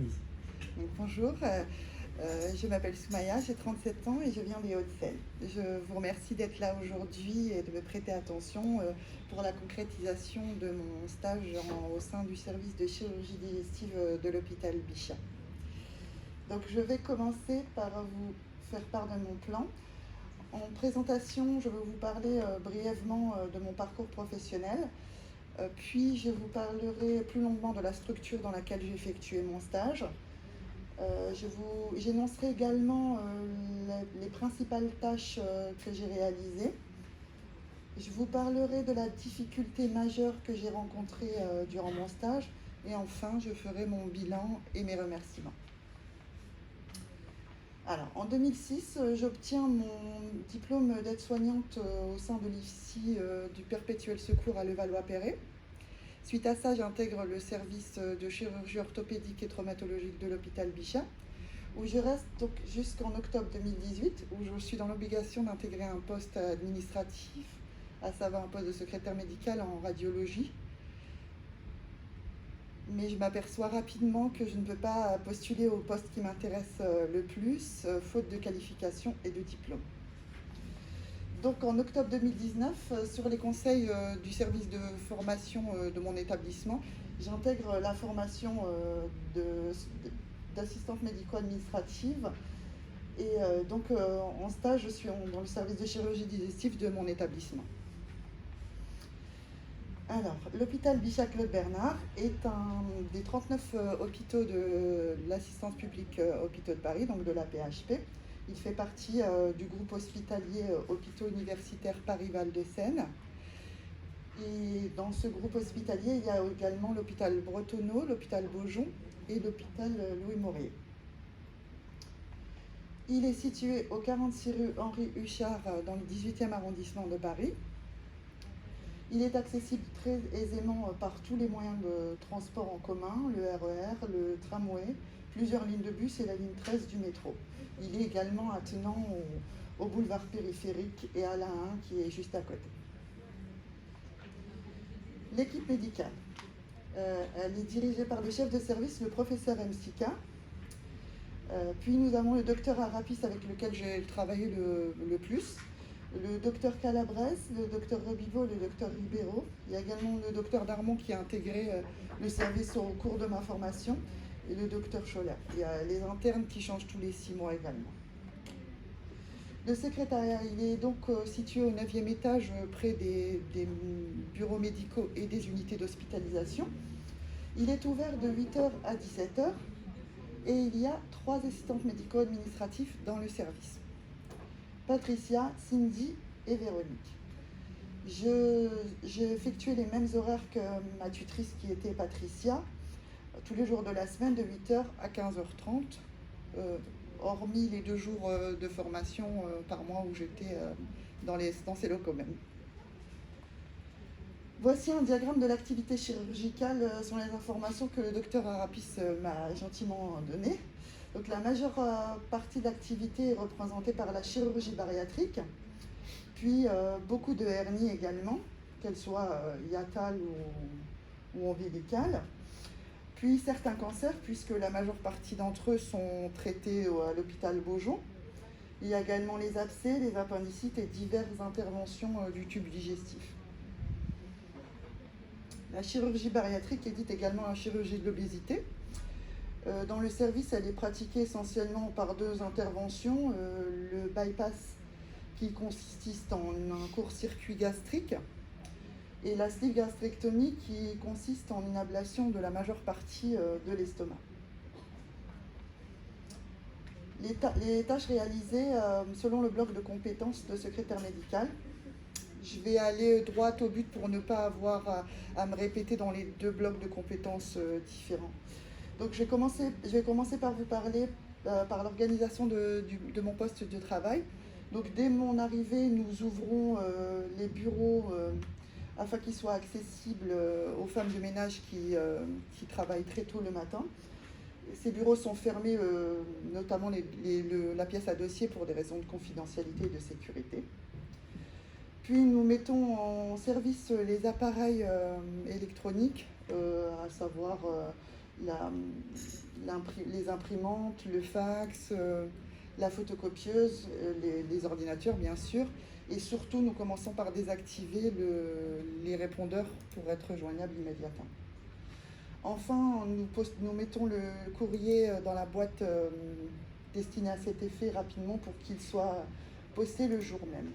l'entreprise. Donc, bonjour, je m'appelle Soumaya, j'ai 37 ans et je viens des Hauts-de-Seine. Je vous remercie d'être là aujourd'hui et de me prêter attention pour la concrétisation de mon stage au sein du service de chirurgie digestive de l'hôpital Bichat. Donc je vais commencer par vous faire part de mon plan. En présentation, je vais vous parler brièvement de mon parcours professionnel. Puis je vous parlerai plus longuement de la structure dans laquelle j'ai effectué mon stage. J'énoncerai également les principales tâches que j'ai réalisées. Je vous parlerai de la difficulté majeure que j'ai rencontrée durant mon stage. Et enfin, je ferai mon bilan et mes remerciements. Alors, en 2006, j'obtiens mon diplôme d'aide-soignante au sein de l'IFSI du Perpétuel Secours à Levallois-Perret. Suite à ça, j'intègre le service de chirurgie orthopédique et traumatologique de l'hôpital Bichat, où je reste donc jusqu'en octobre 2018, où je suis dans l'obligation d'intégrer un poste administratif, à savoir un poste de secrétaire médical en radiologie. Mais je m'aperçois rapidement que je ne peux pas postuler au poste qui m'intéresse le plus, faute de qualification et de diplôme. Donc en octobre 2019, sur les conseils du service de formation de mon établissement, j'intègre la formation d'assistante médico-administrative. Et donc en stage, je suis dans le service de chirurgie digestive de mon établissement. Alors, l'hôpital Bichat-Claude-Bernard est un des 39 hôpitaux de l'assistance publique hôpitaux de Paris, donc de la PHP. Il fait partie du groupe hospitalier Hôpitaux universitaires Paris-Val-de-Seine. Et dans ce groupe hospitalier, il y a également l'hôpital Bretonneau, l'hôpital Beaujon et l'hôpital Louis-Maurier. Il est situé au 46 rue Henri Huchard dans le 18e arrondissement de Paris. Il est accessible très aisément par tous les moyens de transport en commun, le RER, le tramway, plusieurs lignes de bus et la ligne 13 du métro. Il est également attenant au boulevard périphérique et à l'A1 qui est juste à côté. L'équipe médicale, elle est dirigée par le chef de service, le professeur Msika. Puis nous avons le docteur Arapis avec lequel j'ai travaillé le plus, le docteur Calabres, le docteur Rebivo, le docteur Ribeiro. Il y a également le docteur Darmon qui a intégré le service au cours de ma formation, et le docteur Scholler. Il y a les internes qui changent tous les 6 mois également. Le secrétariat, il est donc situé au 9e étage près des bureaux médicaux et des unités d'hospitalisation. Il est ouvert de 8h à 17h et il y a 3 assistantes médico-administratives dans le service. Patricia, Cindy et Véronique. J'ai effectué les mêmes horaires que ma tutrice qui était Patricia, tous les jours de la semaine de 8h à 15h30, hormis les 2 jours de formation par mois où j'étais dans ces locaux même. Voici un diagramme de l'activité chirurgicale sur les informations que le docteur Arapis m'a gentiment données. Donc la majeure partie de l'activité est représentée par la chirurgie bariatrique, puis beaucoup de hernies également, qu'elles soient hiatales ou ombilicales, puis certains cancers, puisque la majeure partie d'entre eux sont traités à l'hôpital Beaujon. Il y a également les abcès, les appendicites et diverses interventions du tube digestif. La chirurgie bariatrique est dite également la chirurgie de l'obésité. Dans le service, elle est pratiquée essentiellement par 2 interventions. Le bypass qui consiste en un court-circuit gastrique et la sleeve gastrectomie qui consiste en une ablation de la majeure partie de l'estomac. Les tâches réalisées selon le bloc de compétences de secrétaire médical. Je vais aller droit au but pour ne pas avoir à me répéter dans les 2 blocs de compétences différents. Donc je vais commencer par vous parler par l'organisation de mon poste de travail. Donc dès mon arrivée, nous ouvrons les bureaux afin qu'ils soient accessibles aux femmes de ménage qui travaillent très tôt le matin. Ces bureaux sont fermés, notamment la pièce à dossier pour des raisons de confidentialité et de sécurité. Puis nous mettons en service les appareils électroniques, à savoir les imprimantes, le fax, la photocopieuse, les ordinateurs bien sûr, et surtout nous commençons par désactiver les répondeurs pour être joignables immédiatement. Enfin, nous mettons le courrier dans la boîte destinée à cet effet rapidement pour qu'il soit posté le jour même.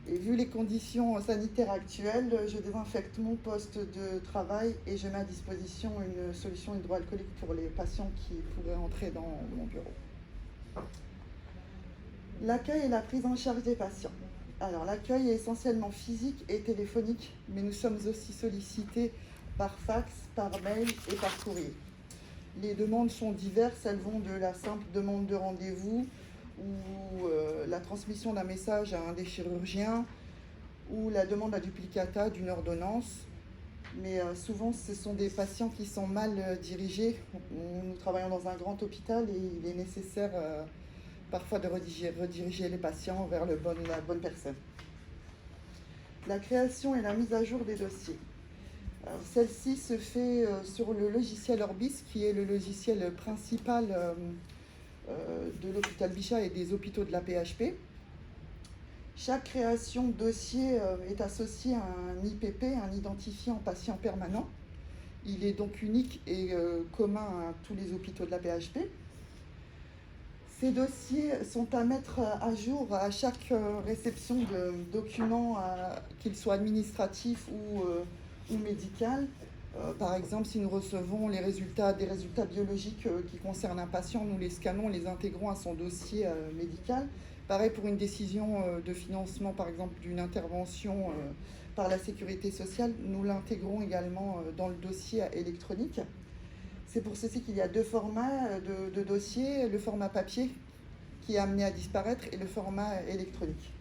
Et vu les conditions sanitaires actuelles, je désinfecte mon poste de travail et je mets à disposition une solution hydroalcoolique pour les patients qui pourraient entrer dans mon bureau. L'accueil et la prise en charge des patients. Alors, l'accueil est essentiellement physique et téléphonique, mais nous sommes aussi sollicités par fax, par mail et par courrier. Les demandes sont diverses, elles vont de la simple demande de rendez-vous ou la transmission d'un message à un des chirurgiens ou la demande à duplicata d'une ordonnance. Mais souvent, ce sont des patients qui sont mal dirigés. Nous travaillons dans un grand hôpital et il est nécessaire parfois de rediriger les patients vers la bonne personne. La création et la mise à jour des dossiers. Celle-ci se fait sur le logiciel Orbis, qui est le logiciel principal de l'hôpital Bichat et des hôpitaux de la PHP. Chaque création de dossier est associée à un IPP, un identifiant patient permanent. Il est donc unique et commun à tous les hôpitaux de la PHP. Ces dossiers sont à mettre à jour à chaque réception de documents, qu'ils soient administratifs ou médicaux. Par exemple, si nous recevons des résultats biologiques qui concernent un patient, nous les scannons, les intégrons à son dossier médical. Pareil pour une décision de financement, par exemple, d'une intervention par la sécurité sociale, nous l'intégrons également dans le dossier électronique. C'est pour ceci qu'il y a deux formats de dossiers, le format papier qui est amené à disparaître et le format électronique.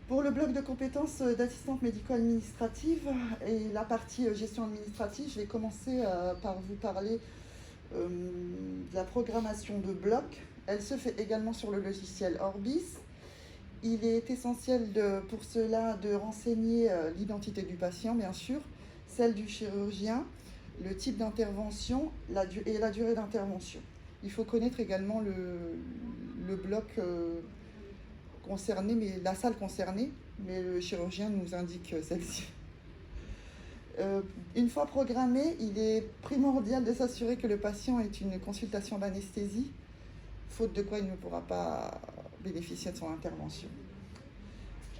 Pour le bloc de compétences d'assistante médico-administrative et la partie gestion administrative, je vais commencer par vous parler de la programmation de bloc. Elle se fait également sur le logiciel Orbis. Il est essentiel pour cela de renseigner l'identité du patient, bien sûr, celle du chirurgien, le type d'intervention et la durée d'intervention. Il faut connaître également le bloc concerné, mais la salle concernée, mais le chirurgien nous indique celle-ci. Une fois programmé, il est primordial de s'assurer que le patient ait une consultation d'anesthésie, faute de quoi il ne pourra pas bénéficier de son intervention.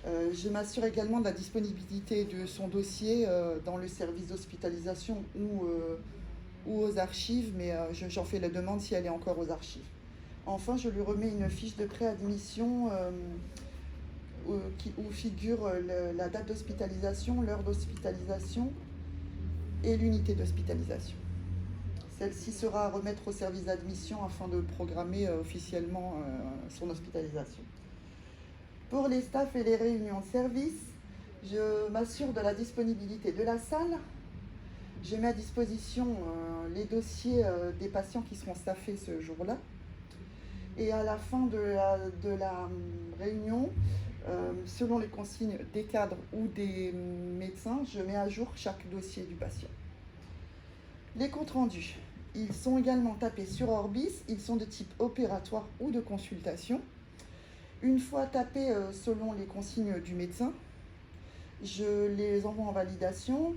Je m'assure également de la disponibilité de son dossier dans le service d'hospitalisation ou aux archives, mais j'en fais la demande si elle est encore aux archives. Enfin, je lui remets une fiche de préadmission où figure la date d'hospitalisation, l'heure d'hospitalisation et l'unité d'hospitalisation. Celle-ci sera à remettre au service d'admission afin de programmer officiellement son hospitalisation. Pour les staffs et les réunions de service, je m'assure de la disponibilité de la salle. Je mets à disposition les dossiers des patients qui seront staffés ce jour-là. Et à la fin de la réunion, selon les consignes des cadres ou des médecins, je mets à jour chaque dossier du patient. Les comptes rendus, ils sont également tapés sur Orbis, ils sont de type opératoire ou de consultation. Une fois tapés selon les consignes du médecin, je les envoie en validation.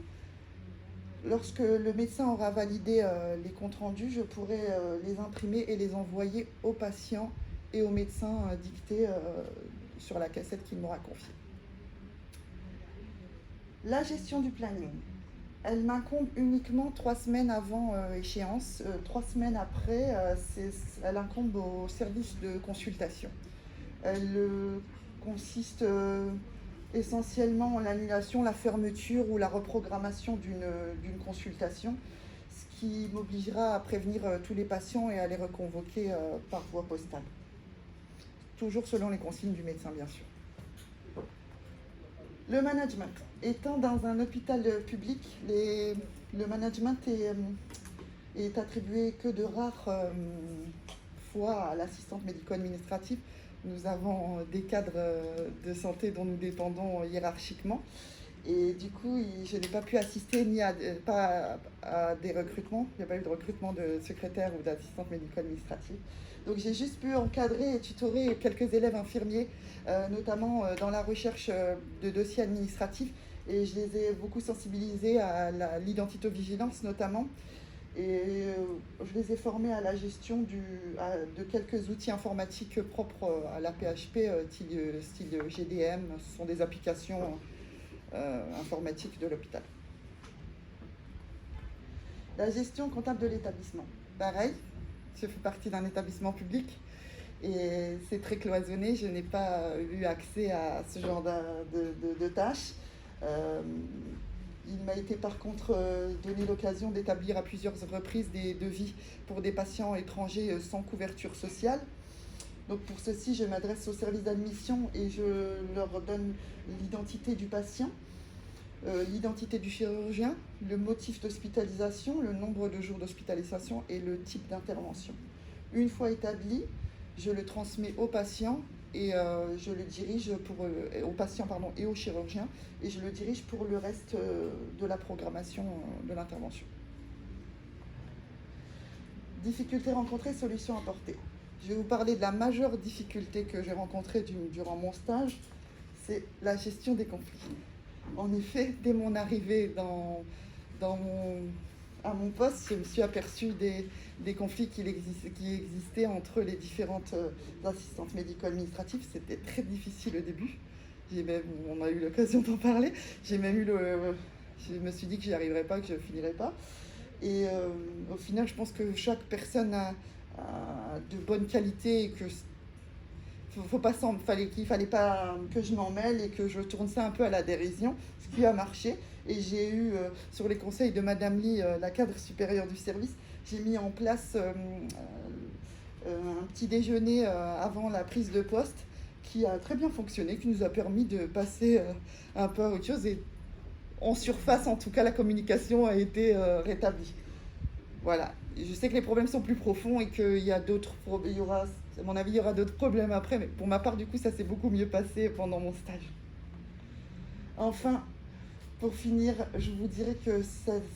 Lorsque le médecin aura validé les comptes rendus, je pourrai les imprimer et les envoyer aux patients et aux médecins dictés sur la cassette qu'il m'aura confiée. La gestion du planning. Elle m'incombe uniquement 3 semaines avant échéance. 3 semaines après, elle incombe au service de consultation. Elle consiste essentiellement en l'annulation, la fermeture ou la reprogrammation d'une consultation, ce qui m'obligera à prévenir tous les patients et à les reconvoquer par voie postale. Toujours selon les consignes du médecin, bien sûr. Le management. Étant dans un hôpital public, le management est attribué que de rares fois à l'assistante médico-administrative. Nous avons des cadres de santé dont nous dépendons hiérarchiquement. Et du coup, je n'ai pas pu assister ni à des recrutements. Il n'y a pas eu de recrutement de secrétaire ou d'assistante médico-administrative. Donc j'ai juste pu encadrer et tutorer quelques élèves infirmiers, notamment dans la recherche de dossiers administratifs. Et je les ai beaucoup sensibilisés à l'identito-vigilance notamment. Et je les ai formés à la gestion de quelques outils informatiques propres à la PHP, style GDM. Ce sont des applications informatiques de l'hôpital. La gestion comptable de l'établissement. Pareil, je fais partie d'un établissement public et c'est très cloisonné. Je n'ai pas eu accès à ce genre de tâches. Il m'a été par contre donné l'occasion d'établir à plusieurs reprises des devis pour des patients étrangers sans couverture sociale. Donc pour ceci, je m'adresse au service d'admission et je leur donne l'identité du patient, l'identité du chirurgien, le motif d'hospitalisation, le nombre de jours d'hospitalisation et le type d'intervention. Une fois établi, je le transmets au patient et je le dirige au patient et au chirurgien et je le dirige pour le reste de la programmation de l'intervention. Difficultés rencontrées, solutions apportées. Je vais vous parler de la majeure difficulté que j'ai rencontrée durant mon stage, c'est la gestion des conflits. En effet, dès mon arrivée à mon poste, je me suis aperçue des conflits qui existaient entre les différentes assistantes médico-administratives. C'était très difficile au début. On a eu l'occasion d'en parler. Je me suis dit que j'y arriverais pas, que je finirais pas. Et au final, je pense que chaque personne a de bonnes qualités et qu'il fallait pas que je m'en mêle et que je tourne ça un peu à la dérision, ce qui a marché. Et j'ai eu, sur les conseils de Madame Lee, la cadre supérieure du service, j'ai mis en place un petit déjeuner avant la prise de poste qui a très bien fonctionné, qui nous a permis de passer un peu à autre chose. Et en surface, en tout cas, la communication a été rétablie. Voilà. Je sais que les problèmes sont plus profonds et qu'il y a d'autres problèmes. À mon avis, il y aura d'autres problèmes après, mais pour ma part, du coup, ça s'est beaucoup mieux passé pendant mon stage. Enfin, pour finir, je vous dirais que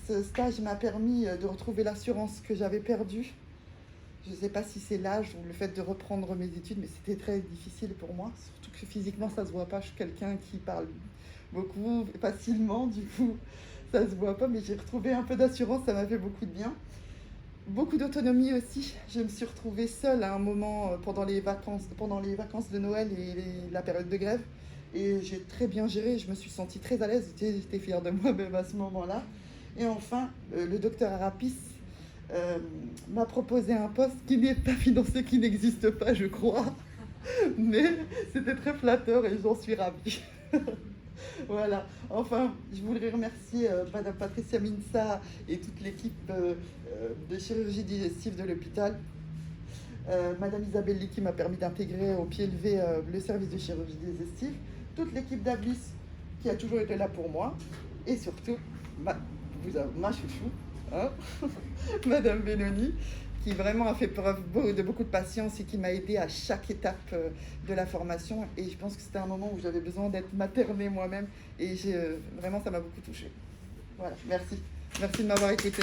ce stage m'a permis de retrouver l'assurance que j'avais perdue. Je ne sais pas si c'est l'âge ou le fait de reprendre mes études, mais c'était très difficile pour moi, surtout que physiquement, ça ne se voit pas. Je suis quelqu'un qui parle beaucoup, facilement, du coup, ça ne se voit pas, mais j'ai retrouvé un peu d'assurance, ça m'a fait beaucoup de bien. Beaucoup d'autonomie aussi. Je me suis retrouvée seule à un moment pendant les vacances de Noël et la période de grève. Et j'ai très bien géré, je me suis sentie très à l'aise, j'étais fière de moi-même à ce moment-là. Et enfin, le docteur Arapis m'a proposé un poste qui n'est pas financé, qui n'existe pas, je crois. Mais c'était très flatteur et j'en suis ravie. Voilà. Enfin, je voudrais remercier Madame Patricia Minsa et toute l'équipe de chirurgie digestive de l'hôpital. Madame Isabelle Lee qui m'a permis d'intégrer au pied levé le service de chirurgie digestive. Toute l'équipe d'Ablis qui a toujours été là pour moi. Et surtout, ma chouchou, hein Madame Benoni, qui vraiment a fait preuve de beaucoup de patience et qui m'a aidée à chaque étape de la formation. Et je pense que c'était un moment où j'avais besoin d'être maternée moi-même. Et vraiment, ça m'a beaucoup touchée. Voilà, merci. Merci de m'avoir écoutée.